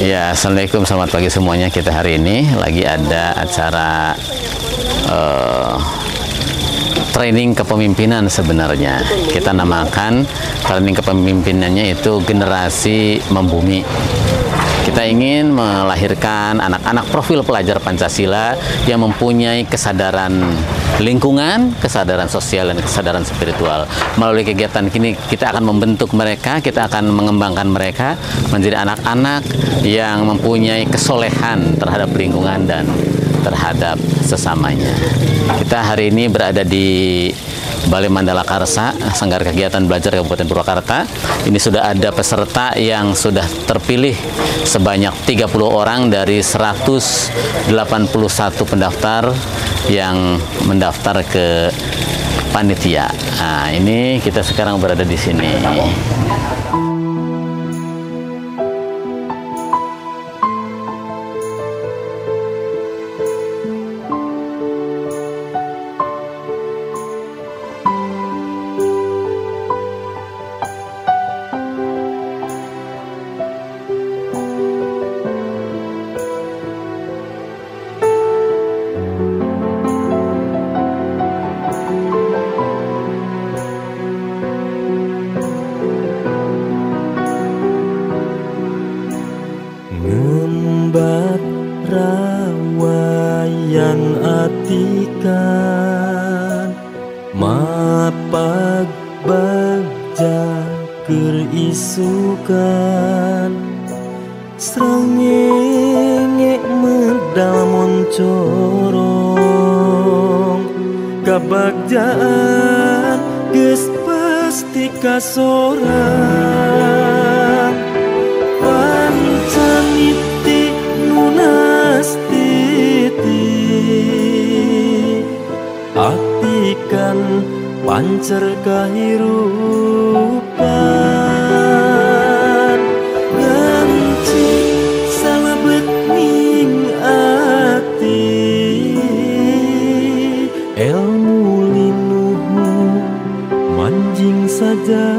Ya, assalamualaikum, selamat pagi semuanya. Kita hari ini lagi ada acara training kepemimpinan sebenarnya. Kita namakan training kepemimpinannya itu generasi membumi. Kita ingin melahirkan anak-anak profil pelajar Pancasila yang mempunyai kesadaran lingkungan, kesadaran sosial, dan kesadaran spiritual. Melalui kegiatan ini kita akan membentuk mereka, kita akan mengembangkan mereka menjadi anak-anak yang mempunyai kesolehan terhadap lingkungan dan terhadap sesamanya. Kita hari ini berada di Balai Mandala Karsa, Sanggar Kegiatan Belajar Kabupaten Purwakarta. Ini sudah ada peserta yang sudah terpilih sebanyak 30 orang dari 181 pendaftar yang mendaftar ke panitia. Nah, ini kita sekarang berada di sini. Ngembat rawayan atikan mapag bagja kerisukan srengenge medal moncorong kabagjaan geus pasti kasorang pancaniti nunastiti aktikan pancer kahirupan nganci salebet ning ati ilmu linuhu manjing saja.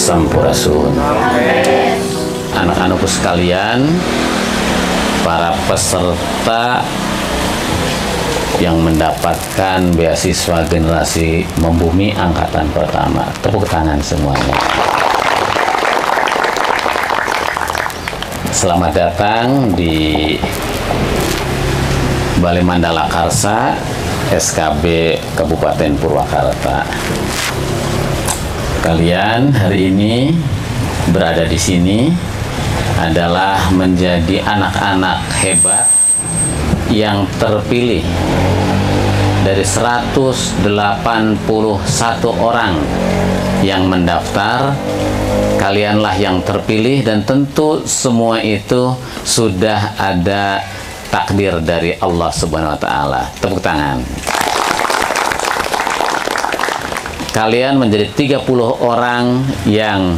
Sampurasun. Anak-anakku sekalian, para peserta yang mendapatkan beasiswa generasi membumi angkatan pertama, tepuk tangan semuanya. Selamat datang di Balai Mandala Karsa, SKB Kabupaten Purwakarta. Kalian hari ini berada di sini adalah menjadi anak-anak hebat yang terpilih dari 181 orang yang mendaftar. Kalianlah yang terpilih dan tentu semua itu sudah ada takdir dari Allah Subhanahu wa Ta'ala. Tepuk tangan. Kalian menjadi 30 orang yang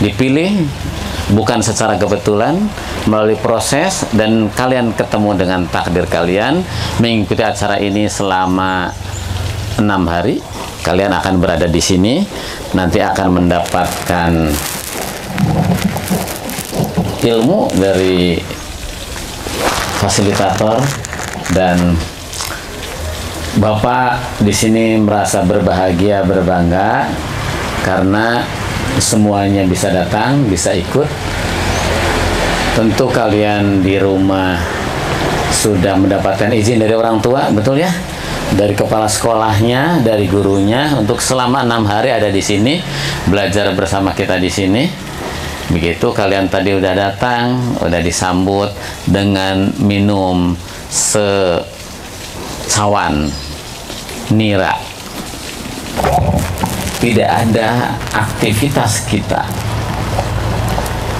dipilih bukan secara kebetulan, melalui proses, dan kalian ketemu dengan takdir kalian mengikuti acara ini selama 6 hari. Kalian akan berada di sini, nanti akan mendapatkan ilmu dari fasilitator, dan Bapak di sini merasa berbahagia, berbangga karena semuanya bisa datang, bisa ikut. Tentu kalian di rumah sudah mendapatkan izin dari orang tua, betul ya? dari kepala sekolahnya, dari gurunya untuk selama 6 hari ada di sini belajar bersama kita di sini. Begitu kalian tadi udah datang, udah disambut dengan minum secawan nira. Tidak ada aktivitas kita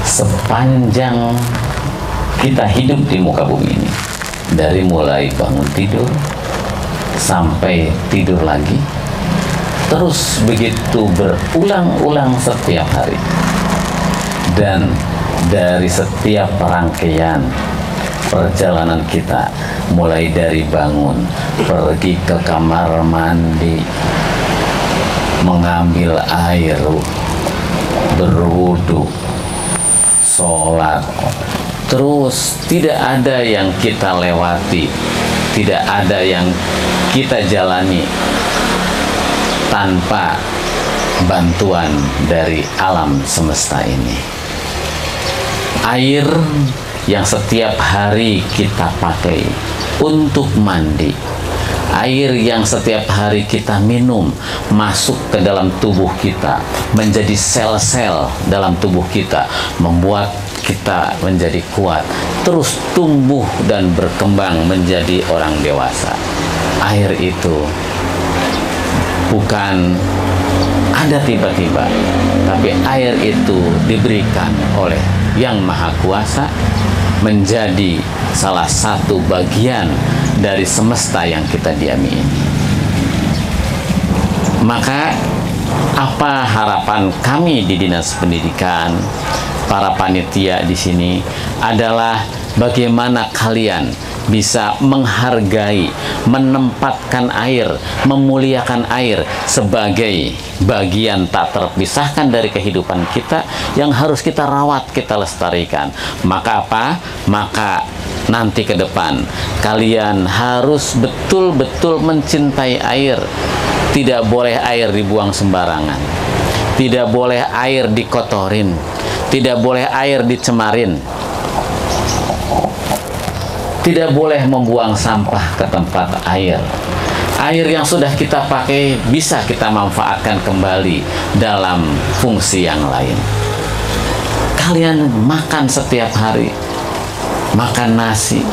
sepanjang kita hidup di muka bumi ini, dari mulai bangun tidur sampai tidur lagi, terus begitu berulang-ulang setiap hari. Dan dari setiap rangkaian perjalanan kita, mulai dari bangun, pergi ke kamar mandi, mengambil air, berwudu, sholat, terus tidak ada yang kita lewati, tidak ada yang kita jalani tanpa bantuan dari alam semesta ini. Air yang setiap hari kita pakai untuk mandi, air yang setiap hari kita minum masuk ke dalam tubuh kita, menjadi sel-sel dalam tubuh kita, membuat kita menjadi kuat, terus tumbuh dan berkembang menjadi orang dewasa. Air itu bukan ada tiba-tiba, tapi air itu diberikan oleh Yang Maha Kuasa menjadi salah satu bagian dari semesta yang kita diami ini. Maka apa harapan kami di Dinas Pendidikan, para panitia di sini adalah bagaimana kalian bisa menghargai, menempatkan air, memuliakan air sebagai bagian tak terpisahkan dari kehidupan kita yang harus kita rawat, kita lestarikan. Maka apa? Maka nanti ke depan kalian harus betul-betul mencintai air. Tidak boleh air dibuang sembarangan, tidak boleh air dikotorin, tidak boleh air dicemarin, tidak boleh membuang sampah ke tempat air. Air yang sudah kita pakai bisa kita manfaatkan kembali dalam fungsi yang lain. Kalian makan setiap hari, makan nasi.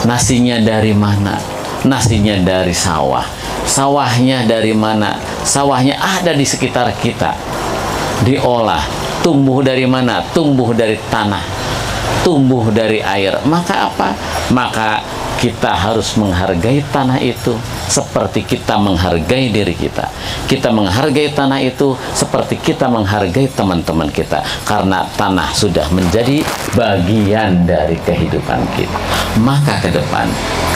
Nasinya dari mana? Nasinya dari sawah. Sawahnya dari mana? Sawahnya ada di sekitar kita. Diolah. Tumbuh dari mana? Tumbuh dari tanah, tumbuh dari air. Maka apa? Maka kita harus menghargai tanah itu seperti kita menghargai diri kita. Kita menghargai tanah itu seperti kita menghargai teman-teman kita, karena tanah sudah menjadi bagian dari kehidupan kita. Maka ke depan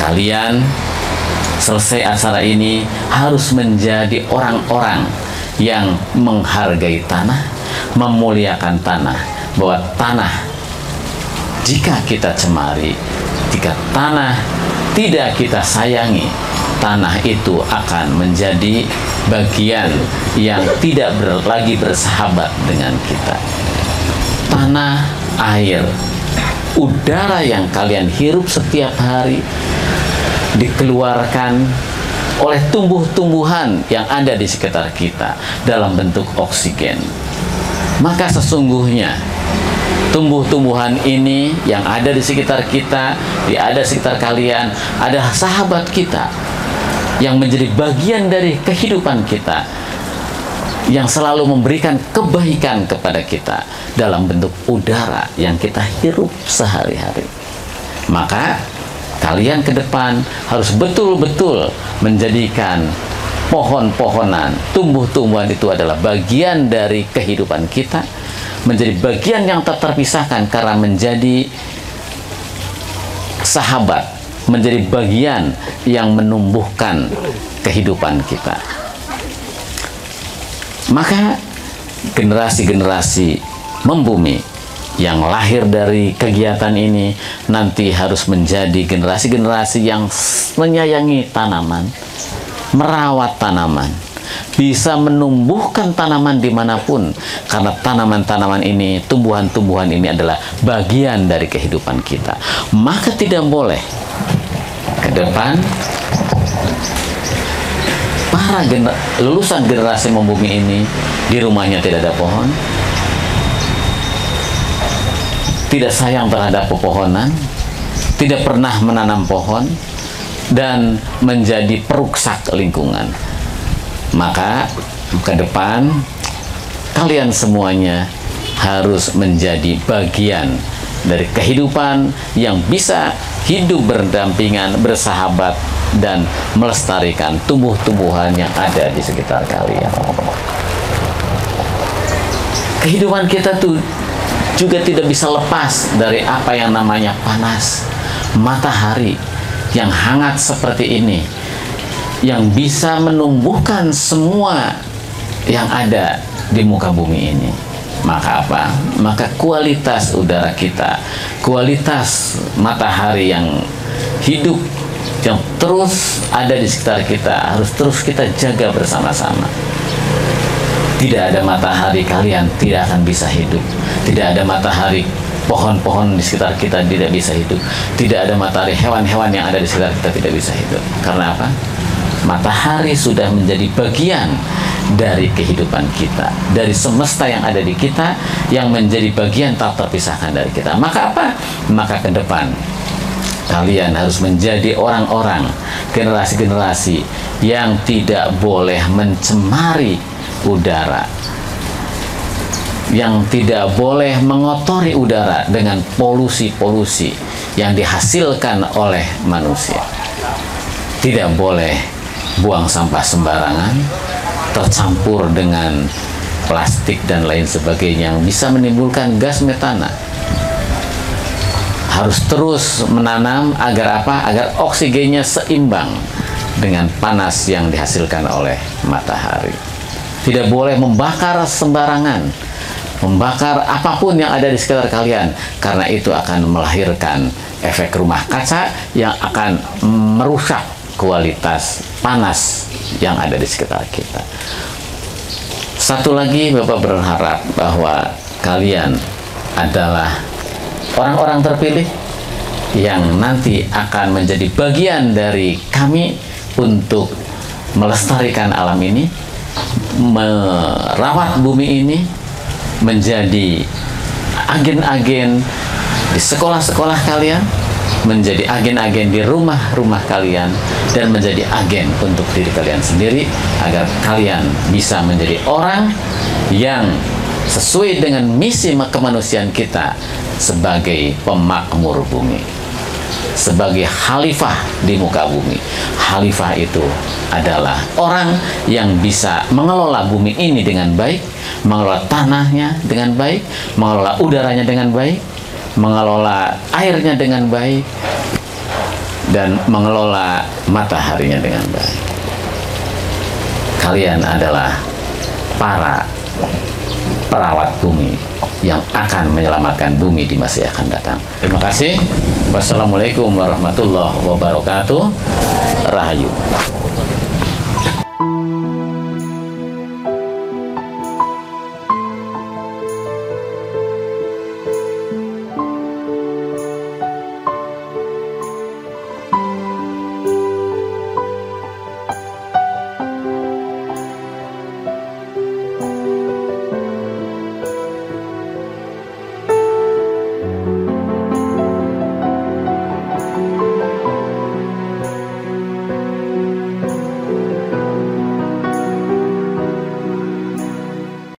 kalian selesai acara ini harus menjadi orang-orang yang menghargai tanah, memuliakan tanah, bahwa tanah jika kita cemari, jika tanah tidak kita sayangi, tanah itu akan menjadi bagian yang tidak lagi bersahabat dengan kita. Tanah, air, udara yang kalian hirup setiap hari dikeluarkan oleh tumbuh-tumbuhan yang ada di sekitar kita dalam bentuk oksigen. Maka sesungguhnya tumbuh-tumbuhan ini yang ada di sekitar kita, ada di sekitar kalian, ada sahabat kita yang menjadi bagian dari kehidupan kita, yang selalu memberikan kebaikan kepada kita dalam bentuk udara yang kita hirup sehari-hari. Maka kalian ke depan harus betul-betul menjadikan pohon-pohonan, tumbuh-tumbuhan itu adalah bagian dari kehidupan kita, menjadi bagian yang tak terpisahkan karena menjadi sahabat, menjadi bagian yang menumbuhkan kehidupan kita. Maka generasi-generasi membumi yang lahir dari kegiatan ini nanti harus menjadi generasi-generasi yang menyayangi tanaman, merawat tanaman, bisa menumbuhkan tanaman dimanapun, karena tanaman-tanaman ini, tumbuhan-tumbuhan ini adalah bagian dari kehidupan kita. Maka tidak boleh ke depan para lulusan generasi membumi ini di rumahnya tidak ada pohon, tidak sayang terhadap pepohonan, tidak pernah menanam pohon, dan menjadi peruksak lingkungan. Maka ke depan kalian semuanya harus menjadi bagian dari kehidupan yang bisa hidup berdampingan, bersahabat, dan melestarikan tumbuh-tumbuhan yang ada di sekitar kalian. Kehidupan kita tuh juga tidak bisa lepas dari apa yang namanya panas matahari yang hangat seperti ini, yang bisa menumbuhkan semua yang ada di muka bumi ini. Maka apa? Maka kualitas udara kita, kualitas matahari yang hidup, yang terus ada di sekitar kita, harus terus kita jaga bersama-sama. Tidak ada matahari, kalian tidak akan bisa hidup. Tidak ada matahari, pohon-pohon di sekitar kita tidak bisa hidup. Tidak ada matahari, hewan-hewan yang ada di sekitar kita tidak bisa hidup. Karena apa? Matahari sudah menjadi bagian dari kehidupan kita, dari semesta yang ada di kita, yang menjadi bagian tak terpisahkan dari kita. Maka apa? Maka ke depan kalian harus menjadi orang-orang, generasi-generasi yang tidak boleh mencemari udara, yang tidak boleh mengotori udara dengan polusi-polusi yang dihasilkan oleh manusia. Tidak boleh buang sampah sembarangan, tercampur dengan plastik dan lain sebagainya yang bisa menimbulkan gas metana. Harus terus menanam agar apa? Agar oksigennya seimbang dengan panas yang dihasilkan oleh matahari. Tidak boleh membakar sembarangan, membakar apapun yang ada di sekitar kalian, karena itu akan melahirkan efek rumah kaca yang akan merusak kualitas panas yang ada di sekitar kita. Satu lagi, Bapak berharap bahwa kalian adalah orang-orang terpilih yang nanti akan menjadi bagian dari kami untuk melestarikan alam ini, merawat bumi ini, menjadi agen-agen di sekolah-sekolah kalian, menjadi agen-agen di rumah-rumah kalian, dan menjadi agen untuk diri kalian sendiri, agar kalian bisa menjadi orang yang sesuai dengan misi kemanusiaan kita sebagai pemakmur bumi, sebagai khalifah di muka bumi. Khalifah itu adalah orang yang bisa mengelola bumi ini dengan baik, mengelola tanahnya dengan baik, mengelola udaranya dengan baik, mengelola airnya dengan baik, dan mengelola mataharinya dengan baik. Kalian adalah para perawat bumi yang akan menyelamatkan bumi di masa yang akan datang. Terima kasih. Wassalamualaikum warahmatullahi wabarakatuh. Rahayu.